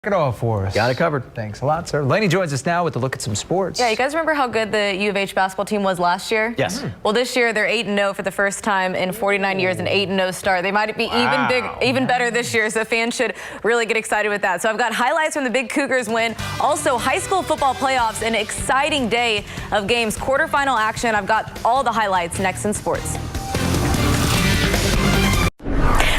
It all for us. Got it covered. Thanks a lot, sir. Laney joins us now with a look at some sports. Yeah, you guys remember how good the U of H basketball team was last year? Yes. Well, this year they're 8-0 for the first time in 49 years, an 8-0 start. They might be even better this year, so fans should really get excited with that. So I've got highlights from the big Cougars win. Also, high school football playoffs, an exciting day of games, quarterfinal action. I've got all the highlights next in sports.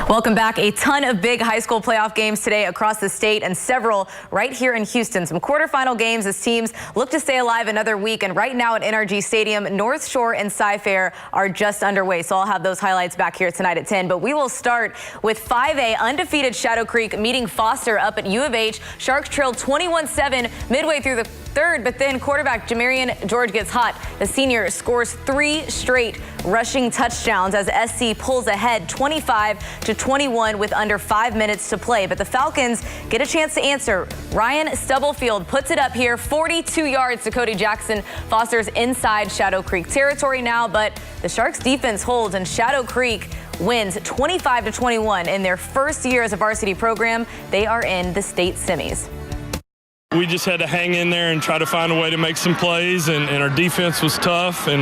Welcome back. A ton of big high school playoff games today across the state and several right here in Houston. Some quarterfinal games as teams look to stay alive another week. And right now at NRG Stadium, North Shore and Cy-Fair are just underway. So I'll have those highlights back here tonight at 10. But we will start with 5A undefeated Shadow Creek meeting Foster up at U of H. Sharks trailed 21-7 midway through the third, but then quarterback Jamarian George gets hot. The senior scores 3 straight rushing touchdowns as SC pulls ahead 25-21 with under 5 minutes to play. But the Falcons get a chance to answer. Ryan Stubblefield puts it up here, 42 yards to Cody Jackson. Foster's inside Shadow Creek territory now, but the Sharks defense holds and Shadow Creek wins 25-21 in their first year as a varsity program. They are in the state semis. We just had to hang in there and try to find a way to make some plays, and our defense was tough. And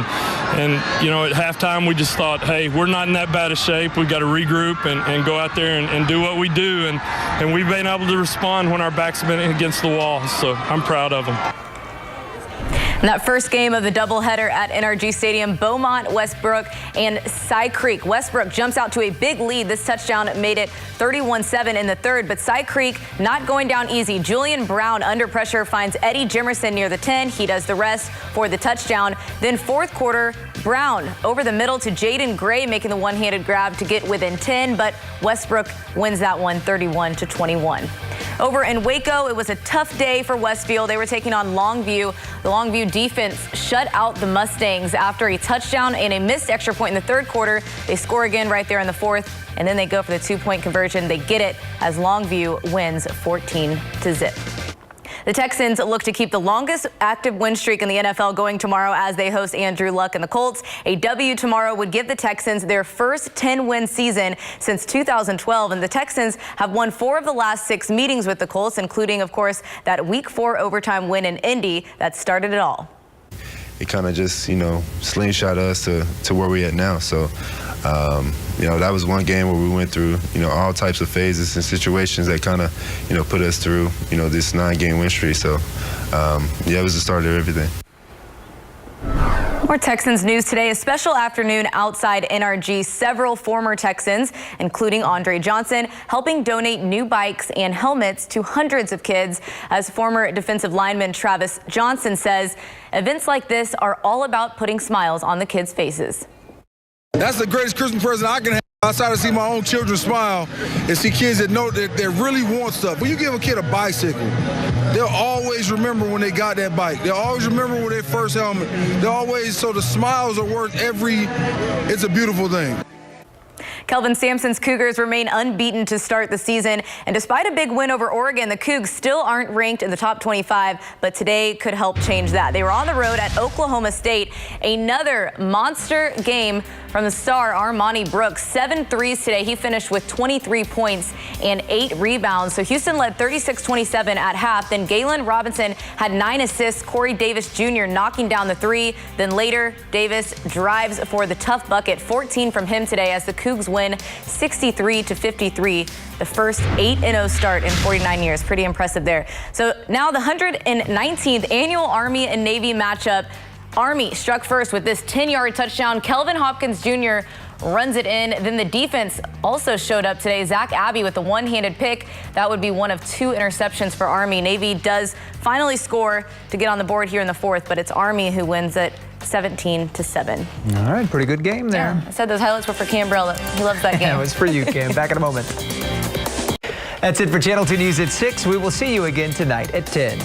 you know, at halftime, we just thought, hey, we're not in that bad of shape. We've got to regroup and go out there and do what we do. And we've been able to respond when our backs have been against the wall. So I'm proud of them. In that first game of the doubleheader at NRG Stadium, Beaumont, Westbrook, and Cy Creek. Westbrook jumps out to a big lead. This touchdown made it 31-7 in the third, but Cy Creek not going down easy. Julian Brown under pressure finds Eddie Jimerson near the 10. He does the rest for the touchdown. Then fourth quarter, Brown over the middle to Jaden Gray, making the one-handed grab to get within 10, but Westbrook wins that one 31-21. Over in Waco, it was a tough day for Westfield. They were taking on Longview. The Longview defense shut out the Mustangs after a touchdown and a missed extra point in the third quarter. They score again right there in the fourth, and then they go for the 2-point conversion. They get it as Longview wins 14-0. The Texans look to keep the longest active win streak in the NFL going tomorrow as they host Andrew Luck and the Colts. A W tomorrow would give the Texans their first 10-win season since 2012, and the Texans have won 4 of the last 6 meetings with the Colts, including, of course, that Week 4 overtime win in Indy that started it all. It kind of just, slingshot us to where we're at now. So, that was one game where we went through, all types of phases and situations that kind of, put us through, this 9-game win streak. So, it was the start of everything. More Texans news today. A special afternoon outside NRG. Several former Texans, including Andre Johnson, helping donate new bikes and helmets to hundreds of kids. As former defensive lineman Travis Johnson says, events like this are all about putting smiles on the kids' faces. That's the greatest Christmas present I can have. Outside to see my own children smile and see kids that know that they really want stuff. When you give a kid a bicycle, they'll always remember when they got that bike. They'll always remember when their first helmet. So the smiles are worth it's a beautiful thing. Kelvin Sampson's Cougars remain unbeaten to start the season, and despite a big win over Oregon, the Cougs still aren't ranked in the top 25, but today could help change that. They were on the road at Oklahoma State. Another monster game from the star Armani Brooks. 7 threes today. He finished with 23 points and 8 rebounds. So Houston led 36-27 at half. Then Galen Robinson had 9 assists. Corey Davis Jr. knocking down the 3. Then later, Davis drives for the tough bucket. 14 from him today as the Cougs win 63-53. The first 8-0 start in 49 years. Pretty impressive there. So now the 119th annual Army and Navy matchup. Army struck first with this 10-yard touchdown. Kelvin Hopkins Jr. runs it in. Then the defense also showed up today. Zach Abbey with the one-handed pick. That would be one of 2 interceptions for Army. Navy does finally score to get on the board here in the fourth, but it's Army who wins it 17-7. All right, pretty good game there. Yeah, I said those highlights were for Cam Burrell. He loves that game. Yeah, it was for you, Cam. Back in a moment. That's it for Channel 2 News at 6. We will see you again tonight at 10.